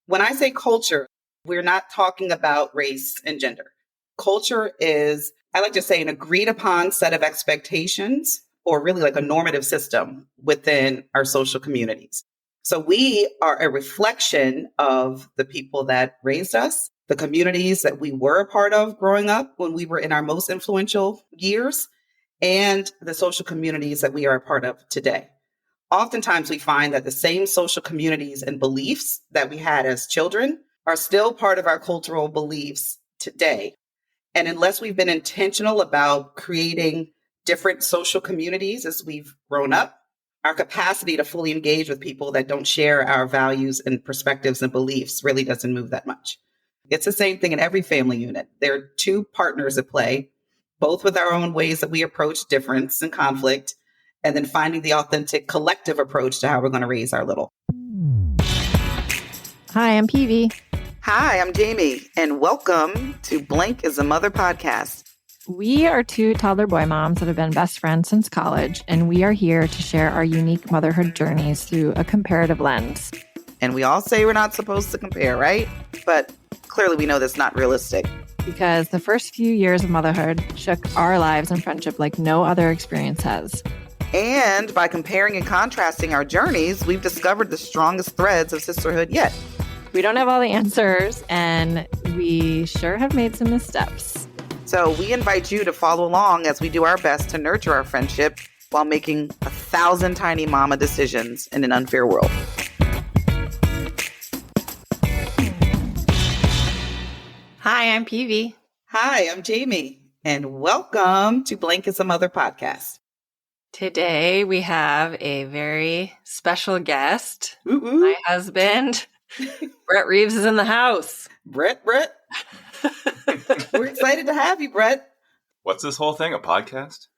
When I say culture, we're not talking about race and gender. Culture is, I like to say, an agreed upon set of expectations, or really like a normative system within our social communities. So we are a reflection of the people that raised us, the communities that we were a part of growing up when we were in our most influential years, and the social communities that we are a part of today. Oftentimes we find that the same social communities and beliefs that we had as children are still part of our cultural beliefs today. And unless we've been intentional about creating different social communities as we've grown up, our capacity to fully engage with people that don't share our values and perspectives and beliefs really doesn't move that much. It's the same thing in every family unit. There are two partners at play, both with our own ways that we approach difference and conflict, and then finding the authentic collective approach to how we're going to raise our little. Hi, I'm Peavy. Hi, I'm Jamie, and welcome to Blank is a Mother podcast. We are two toddler boy moms that have been best friends since college, and we are here to share our unique motherhood journeys through a comparative lens. And we all say we're not supposed to compare, right? But clearly we know that's not realistic. Because the first few years of motherhood shook our lives and friendship like no other experience has. And by comparing and contrasting our journeys, we've discovered the strongest threads of sisterhood yet. We don't have all the answers, and we sure have made some missteps. So we invite you to follow along as we do our best to nurture our friendship while making 1,000 tiny mama decisions in an unfair world. Hi, I'm Peavy. Hi, I'm Jamie, and welcome to Blank is a Mother podcast. Today we have a very special guest. Ooh. My husband, Brett Reeves, is in the house. Brett. We're excited to have you, Brett. What's this whole thing? A podcast?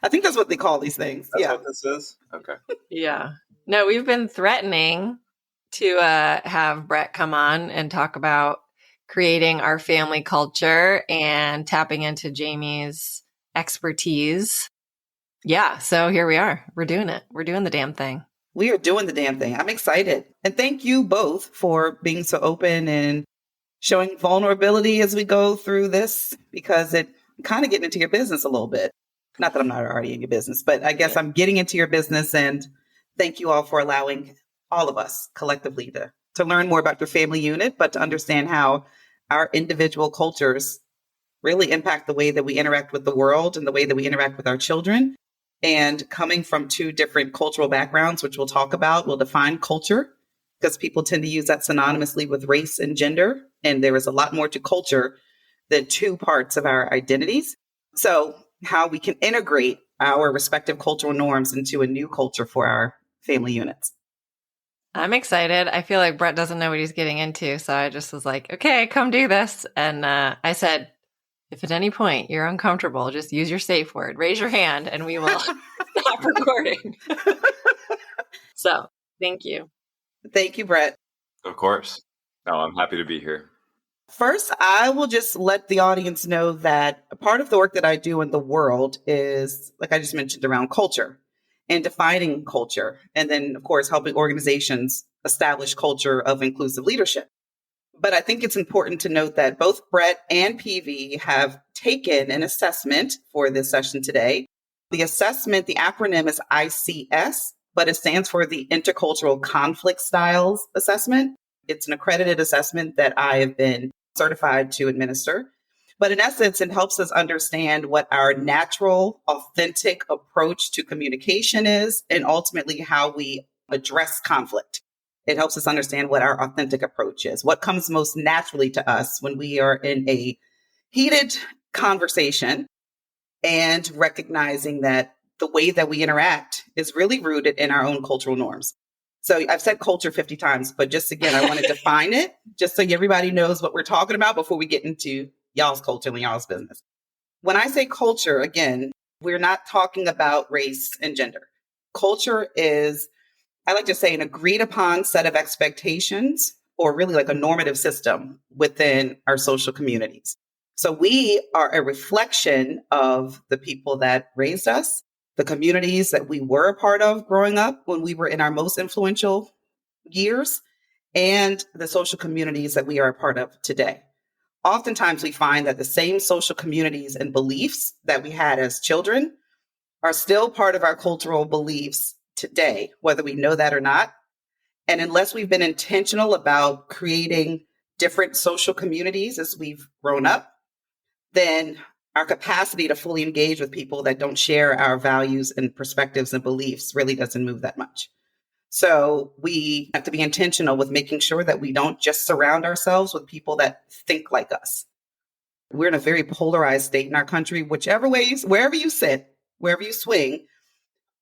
I think that's what they call these things. That's what this is? Okay. Yeah. No, we've been threatening to have Brett come on and talk about creating our family culture and tapping into Jamie's expertise. Yeah, so here we are. We're doing it. We're doing the damn thing. We are doing the damn thing. I'm excited. And thank you both for being so open and showing vulnerability as we go through this, because it kind of getting into your business a little bit. Not that I'm not already in your business, but I guess I'm getting into your business, and thank you all for allowing all of us collectively to learn more about your family unit, but to understand how our individual cultures really impact the way that we interact with the world and the way that we interact with our children. And coming from two different cultural backgrounds, which we'll talk about, will define culture, because people tend to use that synonymously with race and gender. And there is a lot more to culture than two parts of our identities. So how we can integrate our respective cultural norms into a new culture for our family units. I'm excited. I feel like Brett doesn't know what he's getting into. So I just was like, okay, come do this. And I said, if at any point you're uncomfortable, just use your safe word. Raise your hand and we will stop recording. So thank you. Thank you, Brett. Of course. No, I'm happy to be here. First, I will just let the audience know that a part of the work that I do in the world is, like I just mentioned, around culture and defining culture. And then, of course, helping organizations establish culture of inclusive leadership. But I think it's important to note that both Brett and PV have taken an assessment for this session today. The assessment, the acronym is ICS, but it stands for the Intercultural Conflict Styles Assessment. It's an accredited assessment that I have been certified to administer. But in essence, it helps us understand what our natural, authentic approach to communication is, and ultimately how we address conflict. It helps us understand what our authentic approach is, what comes most naturally to us when we are in a heated conversation, and recognizing that the way that we interact is really rooted in our own cultural norms. So I've said culture 50 times, but just again, I want to define it just so everybody knows what we're talking about before we get into y'all's culture and y'all's business. When I say culture, again, we're not talking about race and gender. Culture is, I like to say, an agreed upon set of expectations, or really like a normative system within our social communities. So we are a reflection of the people that raised us, the communities that we were a part of growing up when we were in our most influential years and the social communities that we are a part of today. Oftentimes, we find that the same social communities and beliefs that we had as children are still part of our cultural beliefs today, whether we know that or not. And unless we've been intentional about creating different social communities as we've grown up, then our capacity to fully engage with people that don't share our values and perspectives and beliefs really doesn't move that much. So we have to be intentional with making sure that we don't just surround ourselves with people that think like us. We're in a very polarized state in our country, whichever ways, wherever you sit, wherever you swing,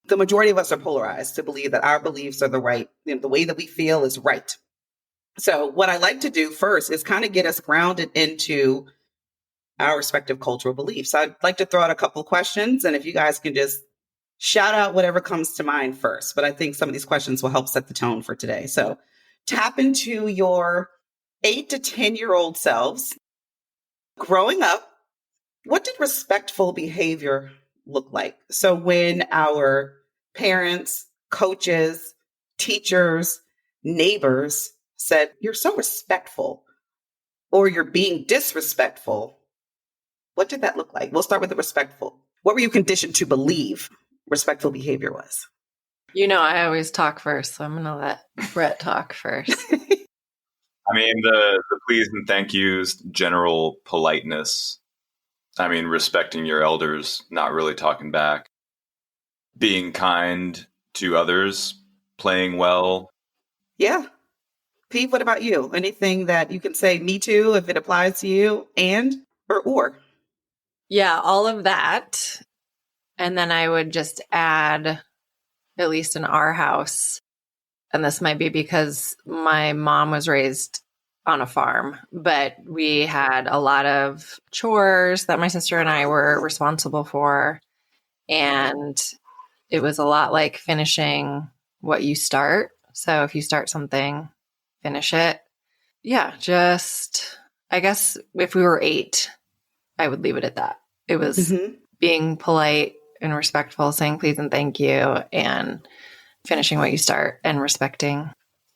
the majority of us are polarized to believe that our beliefs are the right, the way that we feel is right. So what I like to do first is kind of get us grounded into our respective cultural beliefs. I'd like to throw out a couple of questions, and if you guys can just shout out whatever comes to mind first. But I think some of these questions will help set the tone for today. So tap into your 8 to 10-year-old selves. Growing up, what did respectful behavior look like? So when our parents, coaches, teachers, neighbors said, "You're so respectful," or "You're being disrespectful," what did that look like? We'll start with the respectful. What were you conditioned to believe respectful behavior was? I always talk first, so I'm going to let Brett talk first. I mean, the please and thank yous, general politeness. I mean, respecting your elders, not really talking back, being kind to others, playing well. Yeah. Pete, what about you? Anything that you can say me too if it applies to you and or? Yeah, all of that. And then I would just add, at least in our house, and this might be because my mom was raised on a farm, but we had a lot of chores that my sister and I were responsible for. And it was a lot like finishing what you start. So if you start something, finish it. Yeah, just, I guess if we were 8, I would leave it at that. It was being polite and respectful, saying please and thank you, and finishing what you start, and respecting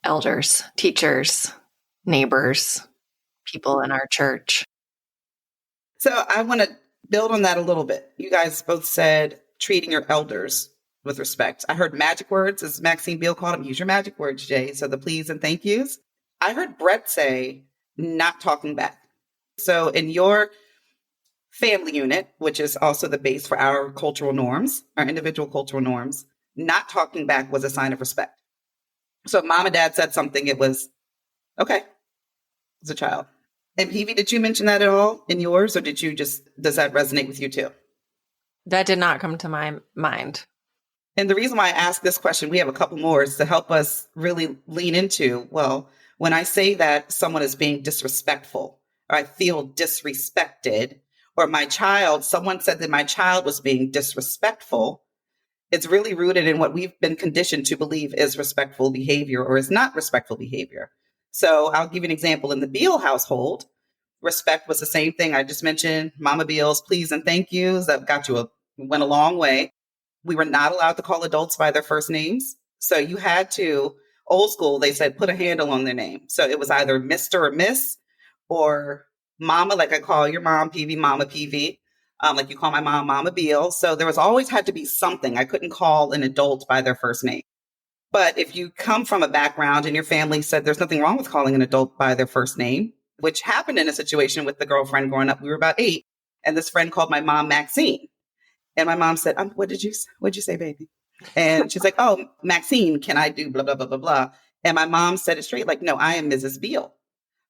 elders, teachers, neighbors, people in our church. So I want to build on that a little bit. You guys both said treating your elders with respect. I heard magic words, as Maxine Beal called them. Use your magic words, Jay. So the please and thank yous. I heard Brett say not talking back. So in your family unit, which is also the base for our cultural norms, our individual cultural norms, not talking back was a sign of respect. So if mom and dad said something, it was okay as a child. And Peavy, did you mention that at all in yours, or does that resonate with you too? That did not come to my mind. And the reason why I ask this question, we have a couple more, is to help us really lean into, well, when I say that someone is being disrespectful, or I feel disrespected, or someone said that my child was being disrespectful, it's really rooted in what we've been conditioned to believe is respectful behavior or is not respectful behavior. So I'll give you an example. In the Beal household, respect was the same thing I just mentioned. Mama Beal's please and thank yous that went a long way. We were not allowed to call adults by their first names. So you had to, old school, they said, put a handle on their name. So it was either Mr. or Miss, or Mama, like I call your mom, PV, Mama PV, like you call my mom, Mama Beal. So there was always had to be something. I couldn't call an adult by their first name. But if you come from a background and your family said there's nothing wrong with calling an adult by their first name, which happened in a situation with the girlfriend growing up, we were about 8, and this friend called my mom Maxine. And my mom said, what'd you say, baby? And she's like, oh, Maxine, can I do blah, blah, blah, blah, blah. And my mom said it straight, like, no, I am Mrs. Beal.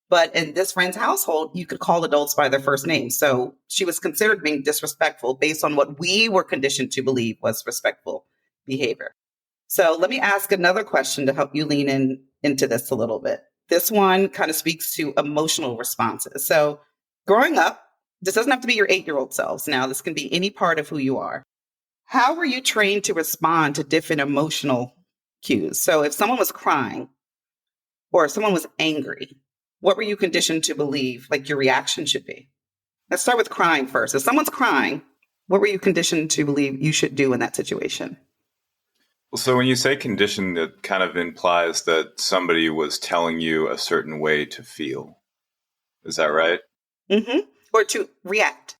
But in this friend's household, you could call adults by their first name. So she was considered being disrespectful based on what we were conditioned to believe was respectful behavior. So let me ask another question to help you lean into this a little bit. This one kind of speaks to emotional responses. So growing up, this doesn't have to be your 8-year-old selves. Now, this can be any part of who you are. How were you trained to respond to different emotional cues? So if someone was crying or if someone was angry, what were you conditioned to believe like your reaction should be? Let's start with crying first. If someone's crying, what were you conditioned to believe you should do in that situation? So when you say conditioned, it kind of implies that somebody was telling you a certain way to feel. Is that right? Hmm. Or to react.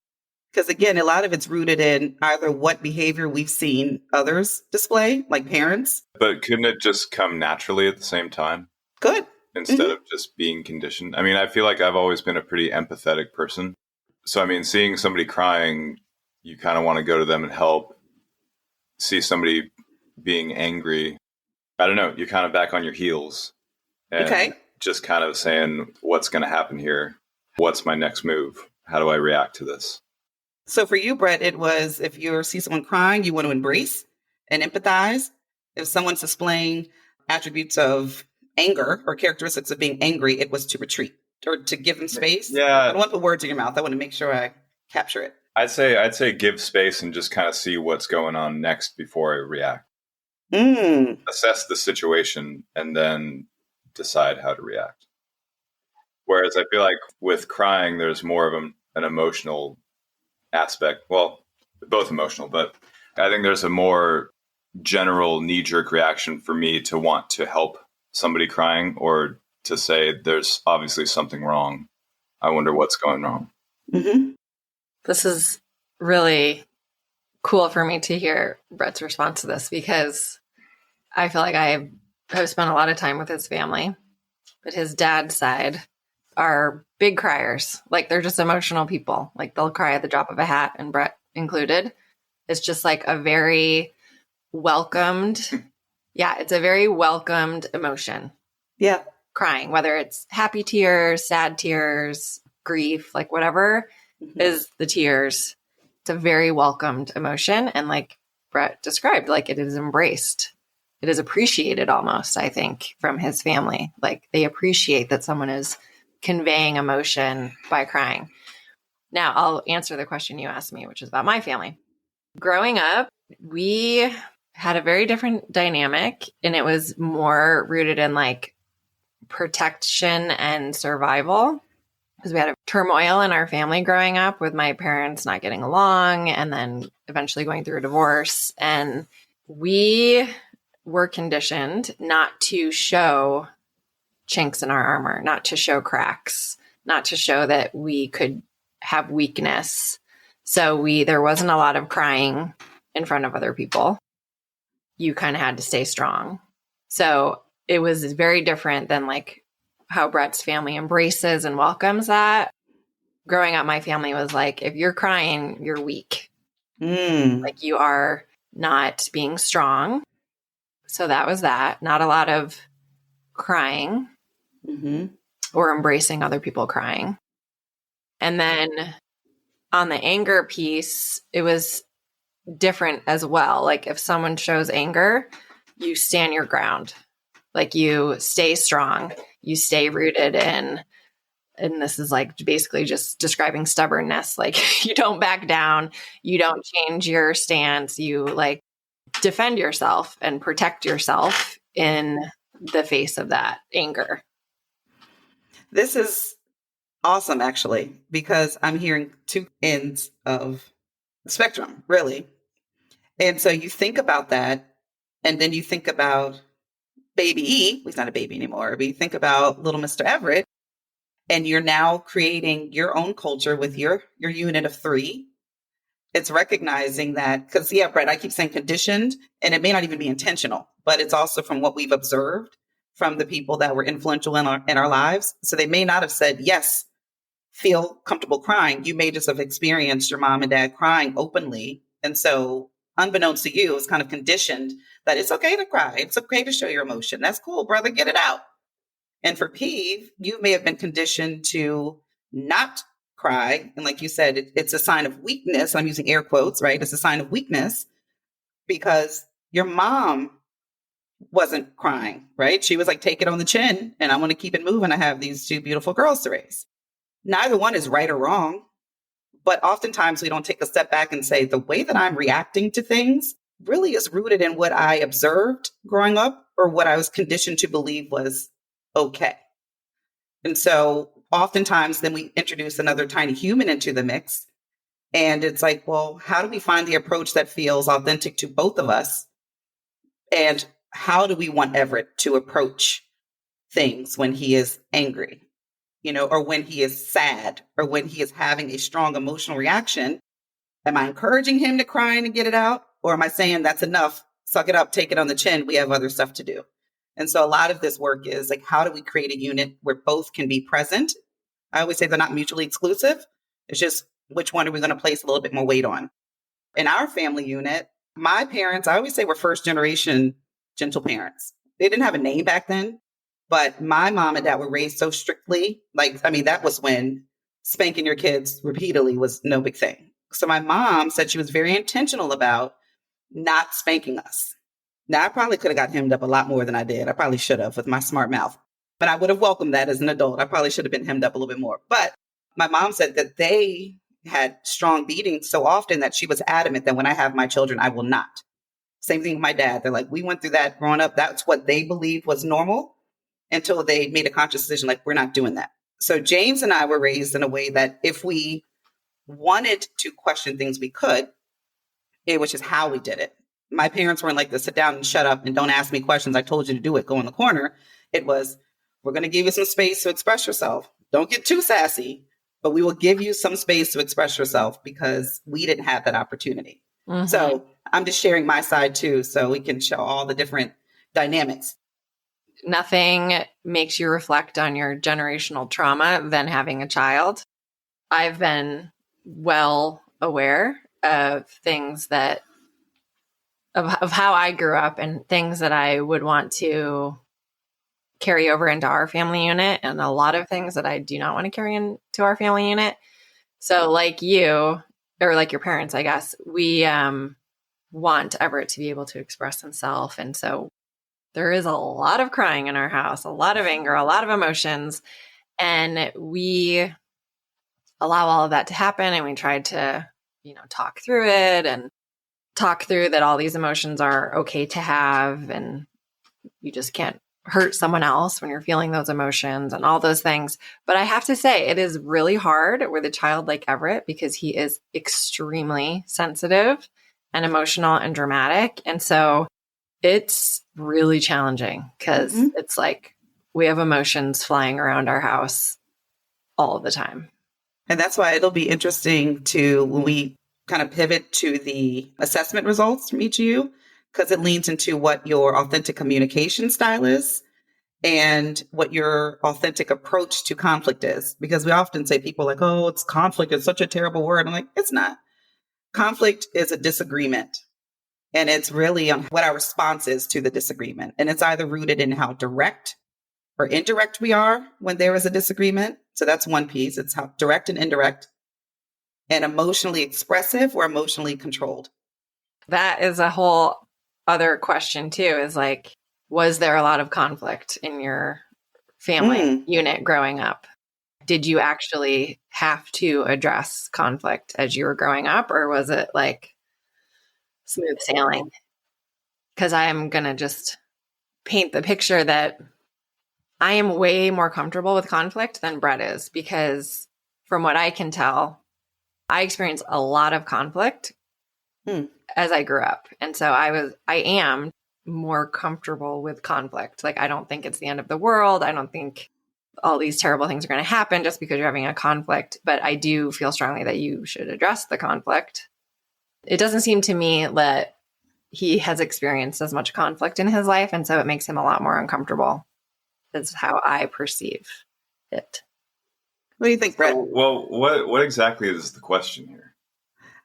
Because again, a lot of it's rooted in either what behavior we've seen others display, like parents. But couldn't it just come naturally at the same time Good. instead Hmm. of just being conditioned? I mean, I feel like I've always been a pretty empathetic person. So, I mean, seeing somebody crying, you kind of want to go to them and help. See somebody being angry, I don't know, you're kind of back on your heels and Okay. just kind of saying, what's going to happen here? What's my next move? How do I react to this? So for you, Brett, it was if you see someone crying, you want to embrace and empathize. If someone's displaying attributes of anger or characteristics of being angry, it was to retreat or to give them space. I Yeah, don't want to put words in your mouth. I want to make sure I capture it. I'd say give space and just kind of see what's going on next before I react. Mm. Assess the situation and then decide how to react. Whereas I feel like with crying, there's more of an emotional aspect. Well, both emotional, but I think there's a more general knee-jerk reaction for me to want to help somebody crying or to say there's obviously something wrong. I wonder what's going wrong. Hmm. This is really cool for me to hear Brett's response to this because I feel like I have spent a lot of time with his family, but his dad's side are big criers. Like they're just emotional people. Like they'll cry at the drop of a hat, and Brett included. It's just like a very welcomed, yeah, it's a very welcomed emotion. Yeah. Crying, whether it's happy tears, sad tears, grief, like whatever is the tears. It's a very welcomed emotion. And like Brett described, like it is embraced. It is appreciated almost, I think, from his family. Like they appreciate that someone is conveying emotion by crying. Now, I'll answer the question you asked me, which is about my family. Growing up, we had a very different dynamic, and it was more rooted in like protection and survival because we had a turmoil in our family growing up with my parents not getting along and then eventually going through a divorce. And we were conditioned not to show chinks in our armor, not to show cracks, not to show that we could have weakness. So there wasn't a lot of crying in front of other people. You kind of had to stay strong. So it was very different than like how Brett's family embraces and welcomes that. Growing up, my family was like, if you're crying, you're weak. Mm. Like you are not being strong. So that was that. Not a lot of crying Hmm. or embracing other people crying. And then on the anger piece, it was different as well. Like if someone shows anger, you stand your ground. Like you stay strong, you stay rooted in, and this is like basically just describing stubbornness. Like you don't back down, you don't change your stance, you like defend yourself and protect yourself in the face of that anger. This is awesome, actually, because I'm hearing two ends of the spectrum, really. And so you think about that, and then you think about baby E, he's not a baby anymore, but you think about little Mr. Everett, and you're now creating your own culture with your unit of three. It's recognizing that, because yeah, Brett, I keep saying conditioned, and it may not even be intentional, but it's also from what we've observed from the people that were influential in our lives. So they may not have said, yes, feel comfortable crying. You may just have experienced your mom and dad crying openly. And so unbeknownst to you, it's kind of conditioned that it's okay to cry. It's okay to show your emotion. That's cool, brother. Get it out. And for Peeve, you may have been conditioned to not cry. And like you said, it's a sign of weakness. I'm using air quotes, right? It's a sign of weakness because your mom wasn't crying, right? She was like, take it on the chin and I want to keep it moving. I have these two beautiful girls to raise. Neither one is right or wrong, but oftentimes we don't take a step back and say the way that I'm reacting to things really is rooted in what I observed growing up or what I was conditioned to believe was okay. And so oftentimes then we introduce another tiny human into the mix. And it's like, well, how do we find the approach that feels authentic to both of us And how do we want Everett to approach things when he is angry, or when he is sad, or when he is having a strong emotional reaction? Am I encouraging him to cry and get it out? Or am I saying that's enough? Suck it up, take it on the chin. We have other stuff to do. And so a lot of this work is like, how do we create a unit where both can be present? I always say they're not mutually exclusive. It's just which one are we going to place a little bit more weight on? In our family unit, my parents, I always say, were first generation gentle parents. They didn't have a name back then, but my mom and dad were raised so strictly. That was when spanking your kids repeatedly was no big thing. So my mom said she was very intentional about not spanking us. Now, I probably could have got hemmed up a lot more than I did. I probably should have with my smart mouth, but I would have welcomed that as an adult. I probably should have been hemmed up a little bit more. But my mom said that they had strong beatings so often that she was adamant that when I have my children, I will not. Same thing with my dad. They're like, we went through that growing up. That's what they believed was normal until they made a conscious decision, like, we're not doing that. So James and I were raised in a way that if we wanted to question things, we could, which is how we did it. My parents weren't like to sit down and shut up and don't ask me questions. I told you to do it. Go in the corner. It was, we're going to give you some space to express yourself. Don't get too sassy, but we will give you some space to express yourself because we didn't have that opportunity. Mm-hmm. So I'm just sharing my side too, so we can show all the different dynamics. Nothing makes you reflect on your generational trauma than having a child. I've been well aware of things that of how I grew up and things that I would want to carry over into our family unit, and a lot of things that I do not want to carry into our family unit. So like you, or like your parents, I guess, we want Everett to be able to express himself. And so there is a lot of crying in our house, a lot of anger, a lot of emotions. And we allow all of that to happen. And we tried to, talk through it and talk through that all these emotions are okay to have. And you just can't hurt someone else when you're feeling those emotions and all those things. But I have to say, it is really hard with a child like Everett because he is extremely sensitive and emotional and dramatic. And so it's really challenging because it's like we have emotions flying around our house all the time. And that's why it'll be interesting when we kind of pivot to the assessment results from each of you, because it leans into what your authentic communication style is and what your authentic approach to conflict is. Because we often say people like, oh, it's conflict. It's such a terrible word. I'm like, it's not. Conflict is a disagreement. And it's really on what our response is to the disagreement. And it's either rooted in how direct or indirect we are when there is a disagreement. So that's one piece. It's how direct and indirect, and emotionally expressive or emotionally controlled. That is a whole other question too, is like, was there a lot of conflict in your family unit growing up? Did you actually have to address conflict as you were growing up, or was it like smooth sailing? Because I am going to just paint the picture that I am way more comfortable with conflict than Brett is, because from what I can tell, I experienced a lot of conflict as I grew up. And so I am more comfortable with conflict. Like, I don't think it's the end of the world. I don't think all these terrible things are going to happen just because you're having a conflict. But I do feel strongly that you should address the conflict. It doesn't seem to me that he has experienced as much conflict in his life. And so it makes him a lot more uncomfortable. That's how I perceive it. What do you think, Brett? Well, what exactly is the question here?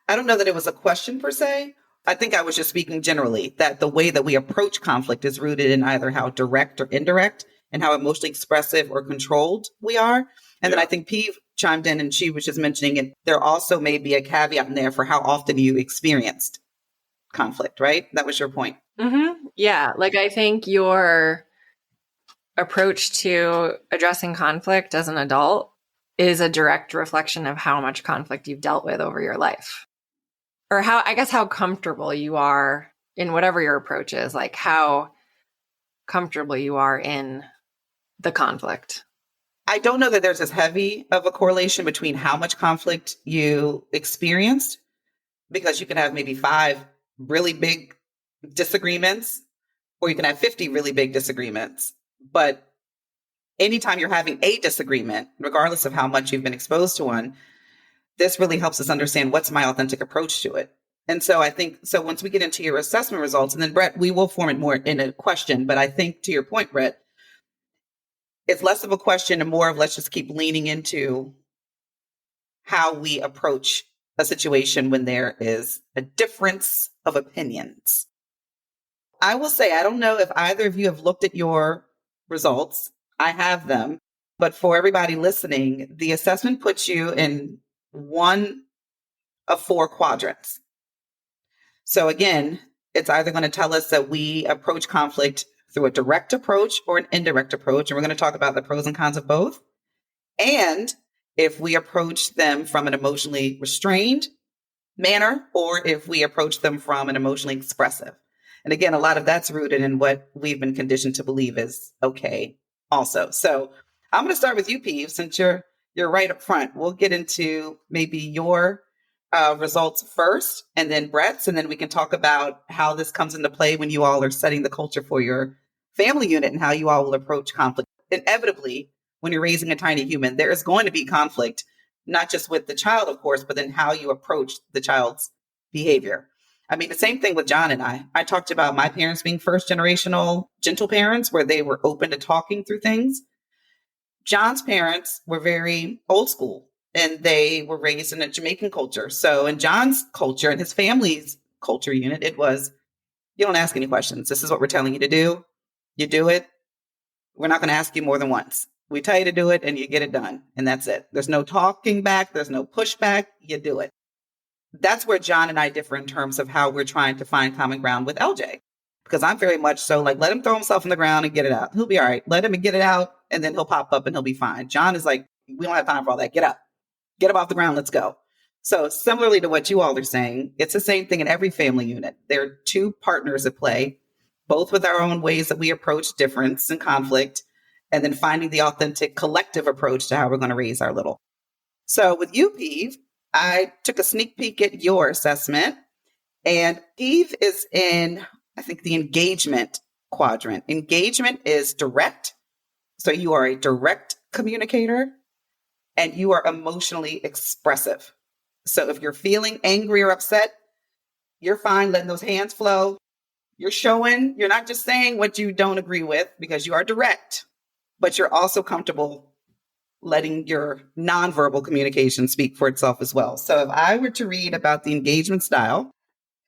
I don't know that it was a question per se. I think I was just speaking generally that the way that we approach conflict is rooted in either how direct or indirect and how emotionally expressive or controlled we are. And then I think Peeve chimed in and she was just mentioning it. There also may be a caveat in there for how often you experienced conflict, right? That was your point. Mm-hmm. Yeah. Like, I think your approach to addressing conflict as an adult is a direct reflection of how much conflict you've dealt with over your life, or how comfortable you are in whatever your approach is, like how comfortable you are in the conflict. I don't know that there's as heavy of a correlation between how much conflict you experienced, because you can have maybe 5 really big disagreements or you can have 50 really big disagreements. But anytime you're having a disagreement, regardless of how much you've been exposed to one, this really helps us understand what's my authentic approach to it. And so I think, so once we get into your assessment results, and then Brett, we will form it more in a question. But I think to your point, Brett, it's less of a question and more of let's just keep leaning into how we approach a situation when there is a difference of opinions. I will say, I don't know if either of you have looked at your results. I have them. But for everybody listening, the assessment puts you in one of 4 quadrants. So again, it's either going to tell us that we approach conflict through a direct approach or an indirect approach. And we're going to talk about the pros and cons of both. And if we approach them from an emotionally restrained manner, or if we approach them from an emotionally expressive. And again, a lot of that's rooted in what we've been conditioned to believe is okay also. So I'm going to start with you, Peeve, since you're right up front. We'll get into maybe your results first, and then Brett's, and then we can talk about how this comes into play when you all are setting the culture for your family unit and how you all will approach conflict. Inevitably, when you're raising a tiny human, there is going to be conflict, not just with the child, of course, but then how you approach the child's behavior. I mean, the same thing with John and I. I talked about my parents being first generational gentle parents where they were open to talking through things. John's parents were very old school and they were raised in a Jamaican culture. So in John's culture and his family's culture unit, it was, you don't ask any questions. This is what we're telling you to do. You do it. We're not going to ask you more than once. We tell you to do it and you get it done. And that's it. There's no talking back. There's no pushback. You do it. That's where John and I differ in terms of how we're trying to find common ground with LJ. Because I'm very much so like, let him throw himself on the ground and get it out. He'll be all right. Let him get it out and then he'll pop up and he'll be fine. John is like, we don't have time for all that. Get up. Get up off the ground. Let's go. So similarly to what you all are saying, it's the same thing in every family unit. There are 2 partners at play, both with our own ways that we approach difference and conflict, and then finding the authentic collective approach to how we're going to raise our little. So with you, Peeve, I took a sneak peek at your assessment, and Peeve is in, I think, the engagement quadrant. Engagement is direct. So you are a direct communicator and you are emotionally expressive. So if you're feeling angry or upset, you're fine letting those hands flow. You're showing, you're not just saying what you don't agree with because you are direct, but you're also comfortable letting your nonverbal communication speak for itself as well. So if I were to read about the engagement style,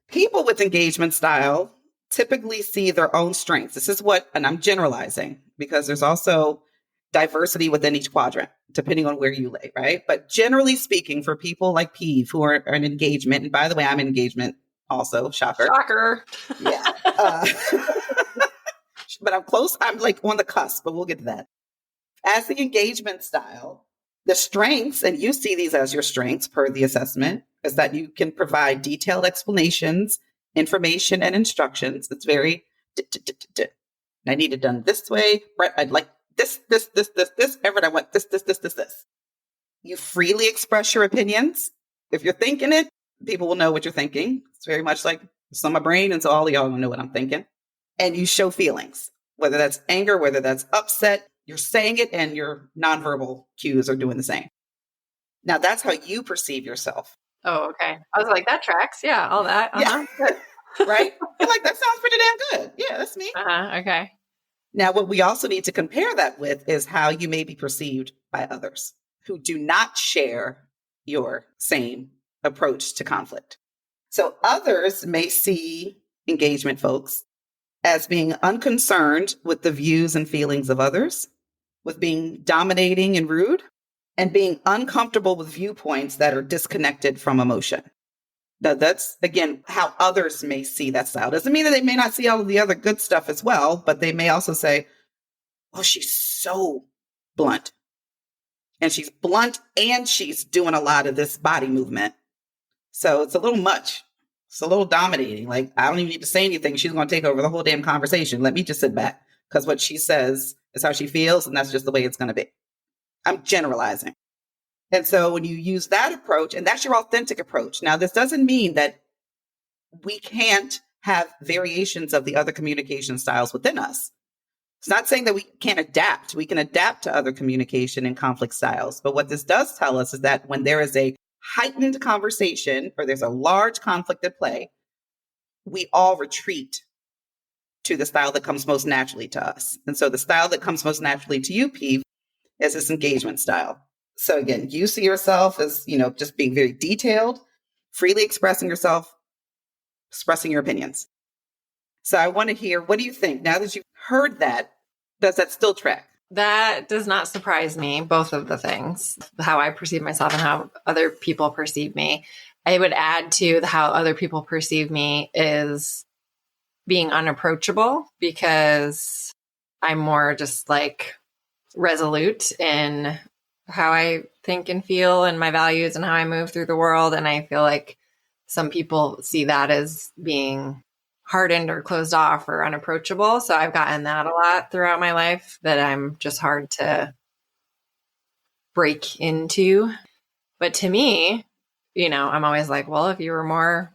people with engagement style typically see their own strengths. This is what, and I'm generalizing because there's also diversity within each quadrant, depending on where you lay, right? But generally speaking, for people like Peeve who are in engagement, and by the way, I'm in engagement also, shocker. Shocker. Yeah. But I'm close. I'm like on the cusp, but we'll get to that. As the engagement style, the strengths, and you see these as your strengths per the assessment, is that you can provide detailed explanations, information, and instructions. It's very, I need it done this way. Brett, I'd like this. Everett, I want this. You freely express your opinions. If you're thinking it, people will know what you're thinking. It's very much like it's on my brain, and so all of y'all will know what I'm thinking. And you show feelings, whether that's anger, whether that's upset. You're saying it, and your nonverbal cues are doing the same. Now, that's how you perceive yourself. Oh, okay. I was like, that tracks. Yeah, all that. Yeah. Right? You're like, that sounds pretty damn good. Yeah, that's me. Okay. Now, what we also need to compare that with is how you may be perceived by others who do not share your same approach to conflict. So others may see engagement folks as being unconcerned with the views and feelings of others, with being dominating and rude, and being uncomfortable with viewpoints that are disconnected from emotion. Now, that's, again, how others may see that style. Doesn't mean that they may not see all of the other good stuff as well, but they may also say, oh, she's so blunt. And she's blunt and she's doing a lot of this body movement. So it's a little much. It's a little dominating. Like, I don't even need to say anything. She's going to take over the whole damn conversation. Let me just sit back because what she says is how she feels. And that's just the way it's going to be. I'm generalizing. And so when you use that approach, and that's your authentic approach. Now, this doesn't mean that we can't have variations of the other communication styles within us. It's not saying that we can't adapt. We can adapt to other communication and conflict styles. But what this does tell us is that when there is a heightened conversation or there's a large conflict at play, we all retreat to the style that comes most naturally to us. And so the style that comes most naturally to you, Peeve, is this engagement style. So again, you see yourself as, just being very detailed, freely expressing yourself, expressing your opinions. So I want to hear, what do you think? Now that you've heard that, does that still track? That does not surprise me, both of the things, how I perceive myself and how other people perceive me. I would add to how other people perceive me is being unapproachable, because I'm more just like resolute in how I think and feel and my values and how I move through the world. And I feel like some people see that as being hardened or closed off or unapproachable. So I've gotten that a lot throughout my life, that I'm just hard to break into. But to me, I'm always like, well, if you were more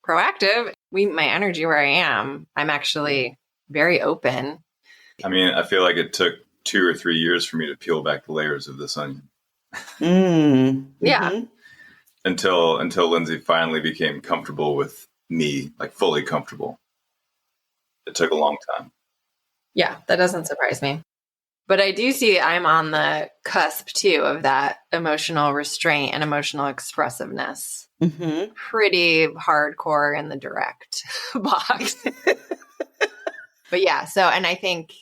proactive, my energy where I am, I'm actually very open. I mean, I feel like it took 2 or 3 years for me to peel back the layers of this onion. Yeah. Until Lindsay finally became comfortable with me, like fully comfortable. It took a long time. Yeah, that doesn't surprise me. But I do see I'm on the cusp too of that emotional restraint and emotional expressiveness. Mm-hmm. Pretty hardcore in the direct box. But yeah, and I think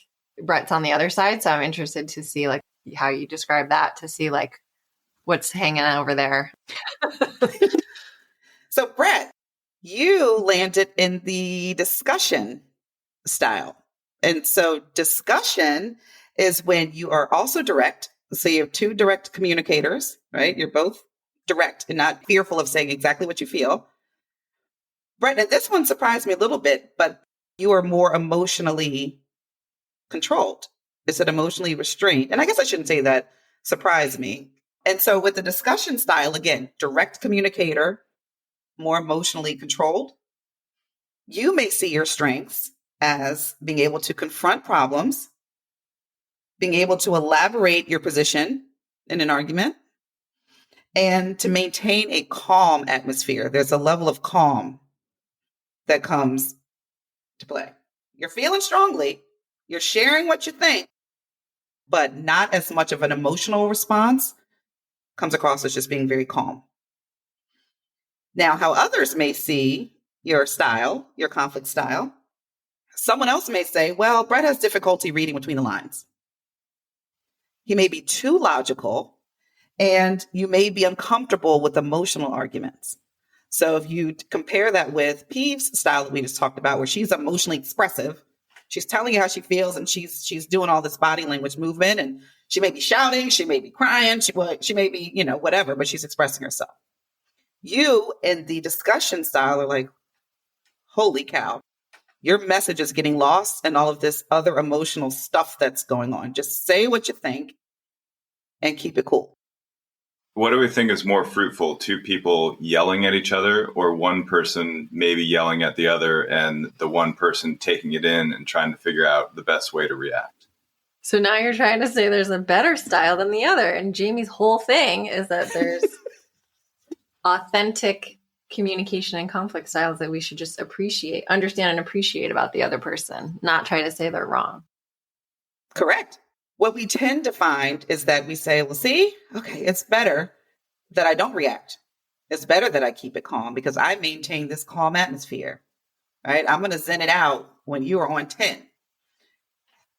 Brett's on the other side. So I'm interested to see like how you describe that, to see like what's hanging over there. So Brett, you landed in the discussion style. And so discussion is when you are also direct. So you have two direct communicators, right? You're both direct and not fearful of saying exactly what you feel. Brett, and this one surprised me a little bit, but you are more emotionally controlled. Is it emotionally restrained? And I guess I shouldn't say that surprised me. And so with the discussion style, again, direct communicator, more emotionally controlled, you may see your strengths as being able to confront problems, being able to elaborate your position in an argument, and to maintain a calm atmosphere. There's a level of calm that comes to play. You're feeling strongly, you're sharing what you think, but not as much of an emotional response. Comes across as just being very calm. Now, how others may see your style, your conflict style, someone else may say, well, Brett has difficulty reading between the lines. He may be too logical, and you may be uncomfortable with emotional arguments. So if you compare that with Peeve's style that we just talked about, where she's emotionally expressive, she's telling you how she feels, and she's doing all this body language movement, and she may be shouting, she may be crying, she may be, whatever, but she's expressing herself. You in the discussion style are like, holy cow, your message is getting lost and all of this other emotional stuff that's going on. Just say what you think and keep it cool. What do we think is more fruitful? 2 people yelling at each other, or one person maybe yelling at the other and the one person taking it in and trying to figure out the best way to react? So now you're trying to say there's a better style than the other. And Jamie's whole thing is that there's authentic communication and conflict styles that we should just understand and appreciate about the other person, not try to say they're wrong. Correct. What we tend to find is that we say, well, see, okay, it's better that I don't react. It's better that I keep it calm because I maintain this calm atmosphere, right? I'm going to zen it out when you are on 10.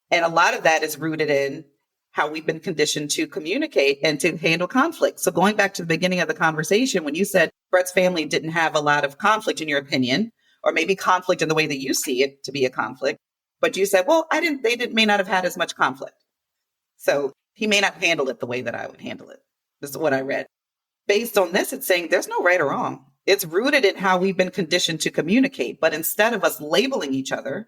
And a lot of that is rooted in how we've been conditioned to communicate and to handle conflict. So going back to the beginning of the conversation, when you said Brett's family didn't have a lot of conflict in your opinion, or maybe conflict in the way that you see it to be a conflict, but you said, well, they may not have had as much conflict. So he may not handle it the way that I would handle it. This is what I read. Based on this, it's saying there's no right or wrong. It's rooted in how we've been conditioned to communicate. But instead of us labeling each other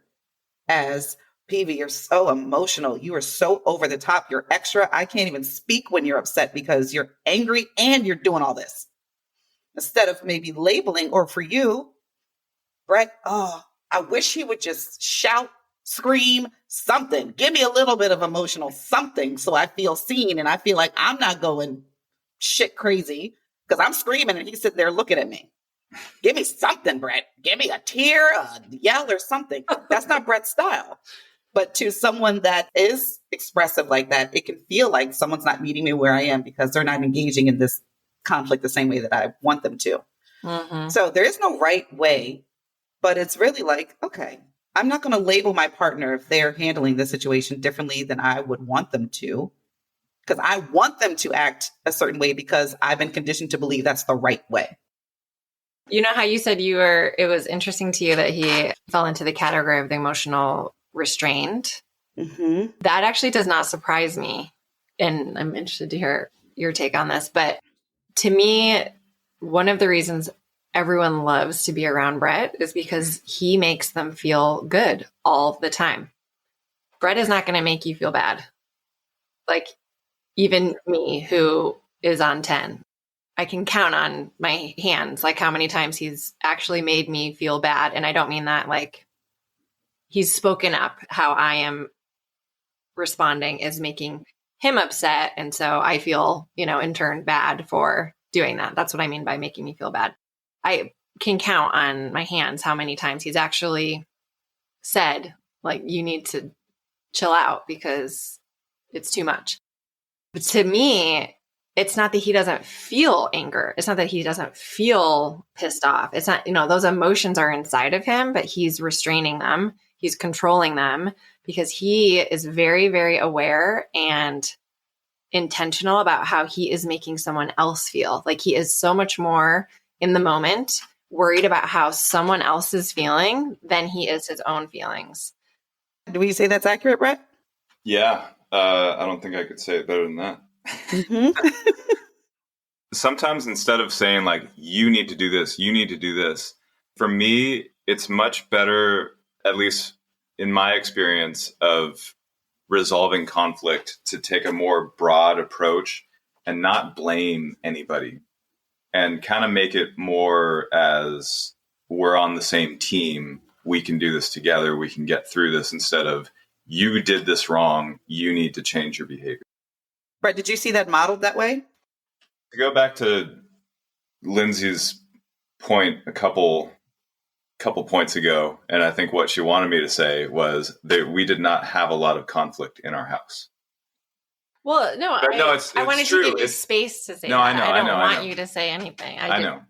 as, Peavy, you're so emotional, you are so over the top, you're extra, I can't even speak when you're upset because you're angry and you're doing all this. Instead of maybe labeling, or for you, Brett, oh, I wish he would just shout, scream, something. Give me a little bit of emotional something so I feel seen and I feel like I'm not going shit crazy because I'm screaming and he's sitting there looking at me. Give me something, Brett. Give me a tear, a yell, or something. That's not Brett's style. But to someone that is expressive like that, it can feel like someone's not meeting me where I am because they're not engaging in this conflict the same way that I want them to. Mm-hmm. So there is no right way, but it's really like, okay, I'm not going to label my partner if they're handling the situation differently than I would want them to, because I want them to act a certain way because I've been conditioned to believe that's the right way. You know how you said it was interesting to you that he fell into the category of the emotional restrained? Mm-hmm. That actually does not surprise me. And I'm interested to hear your take on this. But to me, one of the reasons everyone loves to be around Brett is because he makes them feel good all the time. Brett is not going to make you feel bad. Like, even me, who is on 10, I can count on my hands, like how many times he's actually made me feel bad. And I don't mean that like he's spoken up. How I am responding is making him upset. And so I feel, in turn bad for doing that. That's what I mean by making me feel bad. I can count on my hands how many times he's actually said, like, you need to chill out because it's too much. But to me, it's not that he doesn't feel anger. It's not that he doesn't feel pissed off. It's not, those emotions are inside of him, but he's restraining them. He's controlling them because he is very, very aware and intentional about how he is making someone else feel. Like, he is so much more in the moment, worried about how someone else is feeling than he is his own feelings. Do we say that's accurate, Brett? Yeah. I don't think I could say it better than that. Mm-hmm. Sometimes instead of saying like, you need to do this, you need to do this, for me, it's much better, at least in my experience of resolving conflict, to take a more broad approach and not blame anybody and kind of make it more as we're on the same team. We can do this together. We can get through this instead of you did this wrong. You need to change your behavior. Brett, did you see that modeled that way? To go back to Lindsay's point a couple points ago, and I think what she wanted me to say was that we did not have a lot of conflict in our house. Well, no, I wanted true. to give you space to say no, that. I don't want know. you to say anything. I know.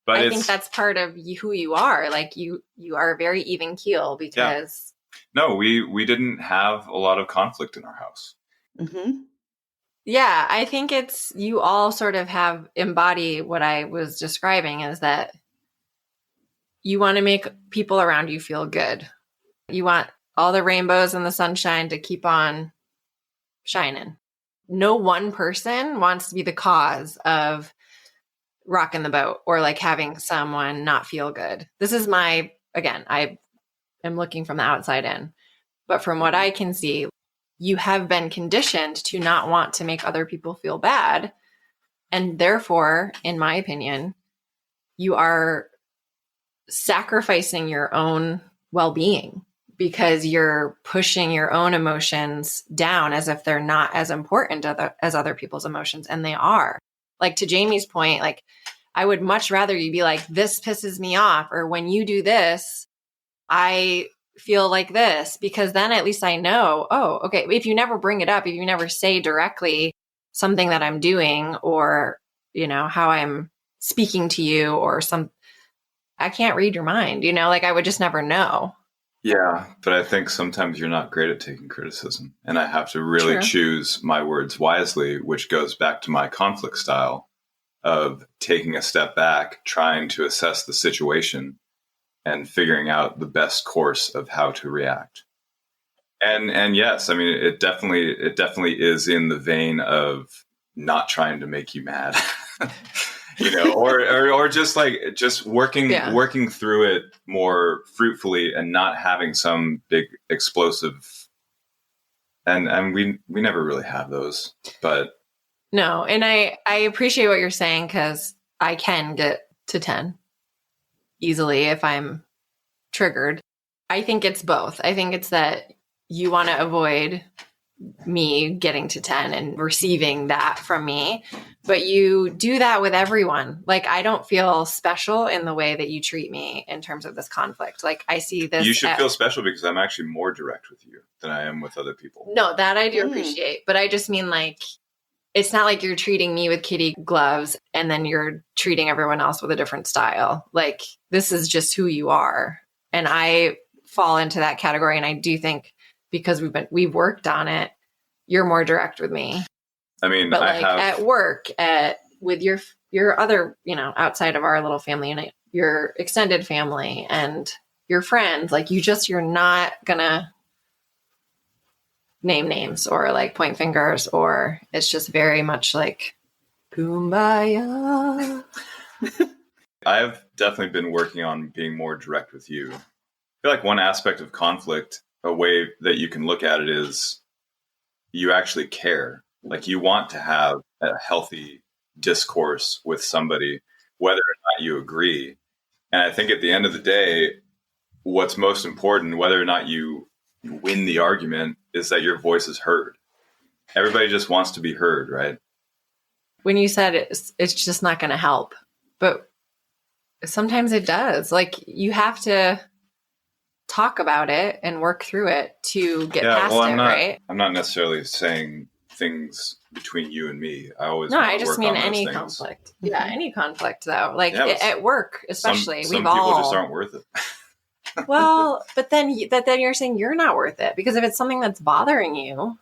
But I think that's part of who you are. Like, you are very even keel because... Yeah. No, we didn't have a lot of conflict in our house. Mm-hmm. Yeah, I think it's, you all sort of embody what I was describing, is that you want to make people around you feel good. You want all the rainbows and the sunshine to keep on shining. No one person wants to be the cause of rocking the boat or like having someone not feel good. This is again, I am looking from the outside in, but from what I can see, you have been conditioned to not want to make other people feel bad. And therefore, in my opinion, you are sacrificing your own well-being because you're pushing your own emotions down as if they're not as important as other people's emotions. And they are. Like, to Jamie's point, like, I would much rather you be like, this pisses me off, or when you do this, I feel like this, because then at least I know, oh, okay, if you never bring it up, if you never say directly something that I'm doing or, how I'm speaking to you or I can't read your mind, like I would just never know. Yeah, but I think sometimes you're not great at taking criticism, and I have to really choose my words wisely, which goes back to my conflict style of taking a step back, trying to assess the situation and figuring out the best course of how to react. And yes, I mean, it definitely is in the vein of not trying to make you mad, or just working through it more fruitfully and not having some big explosive. And we never really have those, but no. And I appreciate what you're saying, because I can get to 10 easily if I'm triggered. I think it's both. I think it's that you want to avoid me getting to 10 and receiving that from me, but you do that with everyone. Like, I don't feel special in the way that you treat me in terms of this conflict. Like, I see this. You should feel special because I'm actually more direct with you than I am with other people. No, that I do appreciate, but I just mean, like, it's not like you're treating me with kitty gloves and then you're treating everyone else with a different style. Like, this is just who you are. And I fall into that category. And I do think because we've worked on it, you're more direct with me. I mean, but like at work, with your other, outside of our little family unit, your extended family and your friends, like you're not gonna name names or like point fingers, or it's just very much like kumbaya. I've definitely been working on being more direct with you. I feel like one aspect of conflict, a way that you can look at it is you actually care. Like, you want to have a healthy discourse with somebody, whether or not you agree. And I think at the end of the day, what's most important, whether or not you win the argument, is that your voice is heard. Everybody just wants to be heard, right? When you said it's just not going to help, but sometimes it does. Like, you have to talk about it and work through it to get past it, right? I'm not necessarily saying things between you and me. I just mean any conflict. Yeah, any conflict though. Like at work, especially. Some people just aren't worth it. Well, but then you're saying you're not worth it, because if it's something that's bothering you,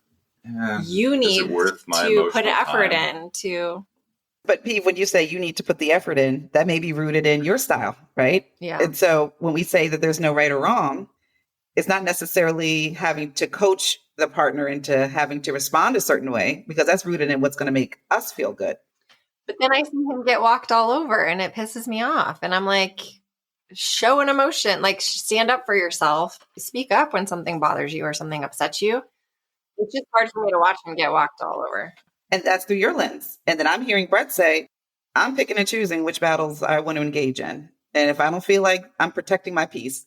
you need to put effort in to. But Pete, when you say you need to put the effort in, that may be rooted in your style, right? Yeah. And so when we say that there's no right or wrong, it's not necessarily having to coach the partner into having to respond a certain way, because that's rooted in what's going to make us feel good. But then I see him get walked all over and it pisses me off. And I'm like, show an emotion, like stand up for yourself, speak up when something bothers you or something upsets you. It's just hard for me to watch him get walked all over. And that's through your lens. And then I'm hearing Brett say, I'm picking and choosing which battles I want to engage in. And if I don't feel like I'm protecting my peace.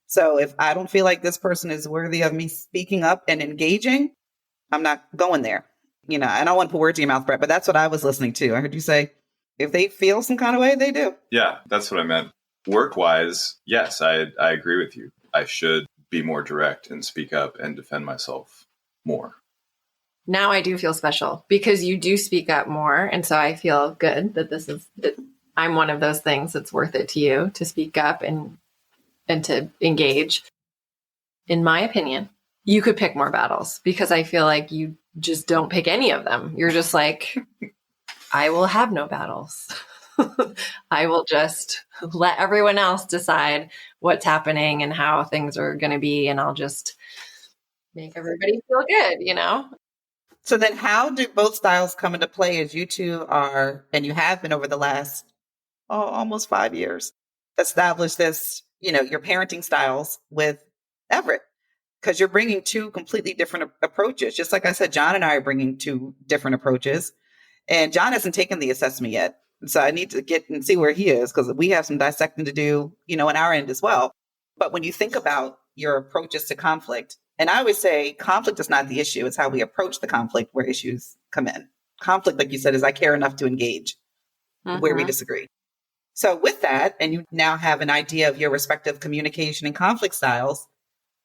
So if I don't feel like this person is worthy of me speaking up and engaging, I'm not going there. I don't want to put words in your mouth, Brett, but that's what I was listening to. I heard you say, if they feel some kind of way, they do. Yeah, that's what I meant. Work-wise, yes, I agree with you. I should be more direct and speak up and defend myself more. Now I do feel special because you do speak up more. And so I feel good that I'm one of those things that's worth it to you to speak up and to engage. In my opinion, you could pick more battles, because I feel like you just don't pick any of them. You're just like, I will have no battles. I will just let everyone else decide what's happening and how things are going to be. And I'll just make everybody feel good, So then how do both styles come into play as you two are, and you have been over the last almost 5 years, establish this, your parenting styles with Everett? Because you're bringing two completely different approaches. Just like I said, John and I are bringing two different approaches. And John hasn't taken the assessment yet. So I need to get and see where he is, because we have some dissecting to do, on our end as well. But when you think about your approaches to conflict, and I always say conflict is not the issue. It's how we approach the conflict where issues come in. Conflict, like you said, is I care enough to engage where we disagree. So with that, and you now have an idea of your respective communication and conflict styles,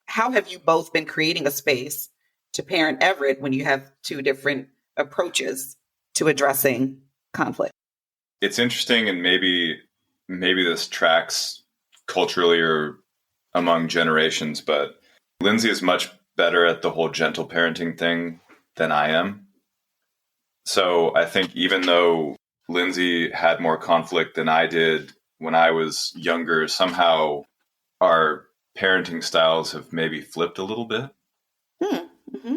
how have you both been creating a space to parent Everett when you have two different approaches to addressing conflict? It's interesting, and maybe this tracks culturally or among generations, but Lindsay is much better at the whole gentle parenting thing than I am. So I think even though Lindsay had more conflict than I did when I was younger, somehow our parenting styles have maybe flipped a little bit. Mm-hmm.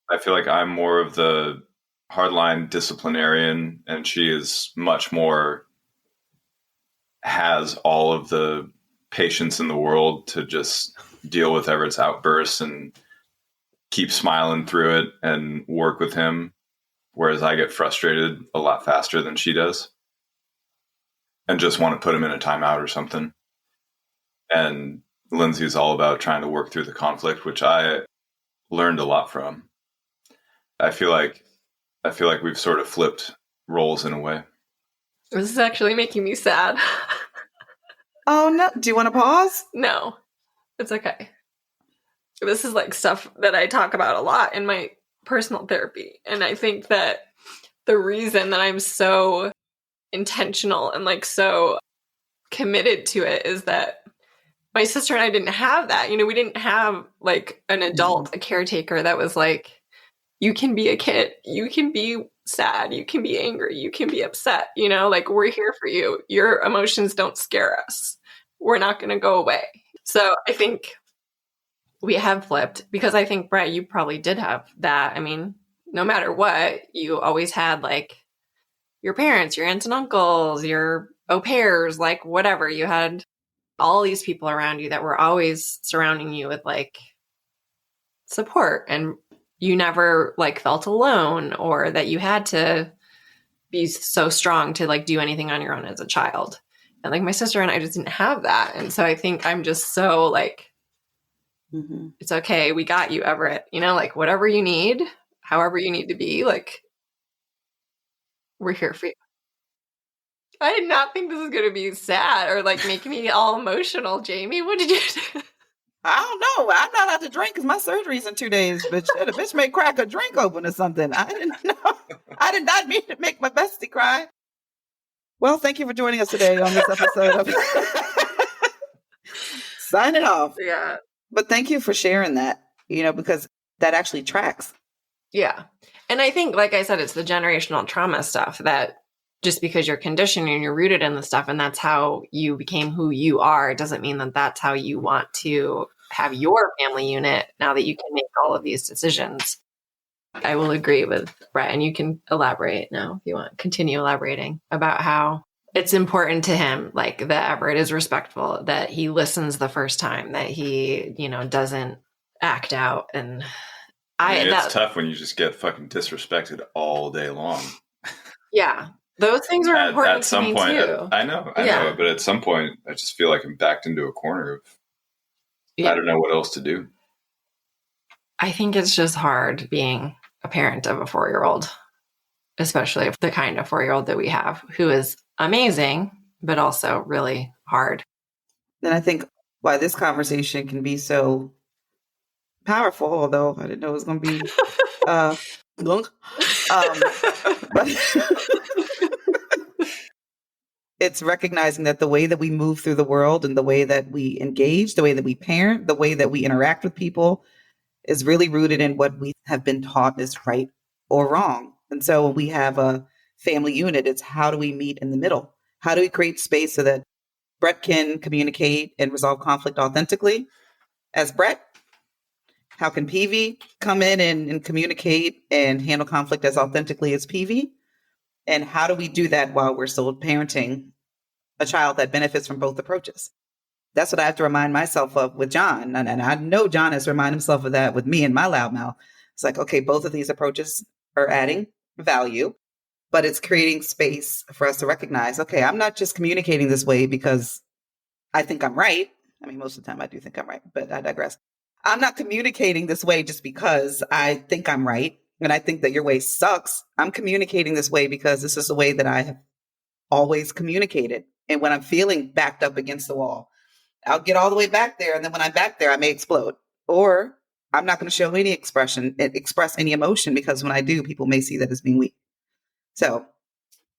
I feel like I'm more of the hardline disciplinarian, and she is much more, has all of the patience in the world to just deal with Everett's outbursts and keep smiling through it and work with him. Whereas I get frustrated a lot faster than she does and just want to put him in a timeout or something. And Lindsay's all about trying to work through the conflict, which I learned a lot from. I feel like we've sort of flipped roles in a way. This is actually making me sad. Oh, no. Do you want to pause? No, it's okay. This is like stuff that I talk about a lot in my personal therapy. And I think that the reason that I'm so intentional and like so committed to it is that my sister and I didn't have that. We didn't have like an adult, a caretaker that was like, you can be a kid, you can be sad, you can be angry, you can be upset, like we're here for you. Your emotions don't scare us. We're not going to go away. So I think we have flipped, because I think, Brett, you probably did have that. I mean, no matter what, you always had like your parents, your aunts and uncles, your au pairs, like whatever. You had all these people around you that were always surrounding you with like support, and you never like felt alone or that you had to be so strong to like do anything on your own as a child. And like my sister and I just didn't have that. And so I think I'm just so like, it's okay. We got you, Everett, like whatever you need, however you need to be, like we're here for you. I did not think this was going to be sad or like make me all emotional. Jamie, what did you do? I don't know. I'm not out to drink because my surgery's in 2 days. But shit, a bitch may crack a drink open or something. I didn't know. I did not mean to make my bestie cry. Well, thank you for joining us today on this episode of Signing Off. Yeah. But thank you for sharing that, because that actually tracks. Yeah. And I think, like I said, it's the generational trauma stuff that just because you're conditioned and you're rooted in the stuff and that's how you became who you are, it doesn't mean that that's how you want to have your family unit now that you can make all of these decisions. I will agree with Brett, and you can elaborate now if you want. Continue elaborating about how it's important to him, like that Everett is respectful, that he listens the first time, that he, doesn't act out. And it's tough when you just get fucking disrespected all day long. Yeah. Those things are important at some to me point, too. I know, but at some point I just feel like I'm backed into a corner of I don't know what else to do. I think it's just hard being a parent of a 4-year-old, especially the kind of 4-year-old that we have, who is amazing, but also really hard. And I think why this conversation can be so powerful, although I didn't know it was going to be long. But it's recognizing that the way that we move through the world and the way that we engage, the way that we parent, the way that we interact with people is really rooted in what we have been taught is right or wrong. And so when we have a family unit, it's how do we meet in the middle? How do we create space so that Brett can communicate and resolve conflict authentically as Brett? How can PV come in and communicate and handle conflict as authentically as PV? And how do we do that while we're still parenting a child that benefits from both approaches? That's what I have to remind myself of with John. And I know John has reminded himself of that with me and my loudmouth. It's like, okay, both of these approaches are adding value, but it's creating space for us to recognize, okay, I'm not just communicating this way because I think I'm right. I mean, most of the time I do think I'm right, but I digress. I'm not communicating this way just because I think I'm right. And I think that your way sucks. I'm communicating this way because this is the way that I have always communicated. And when I'm feeling backed up against the wall, I'll get all the way back there. And then when I'm back there, I may explode. Or I'm not going to show any express any emotion, because when I do, people may see that as being weak. So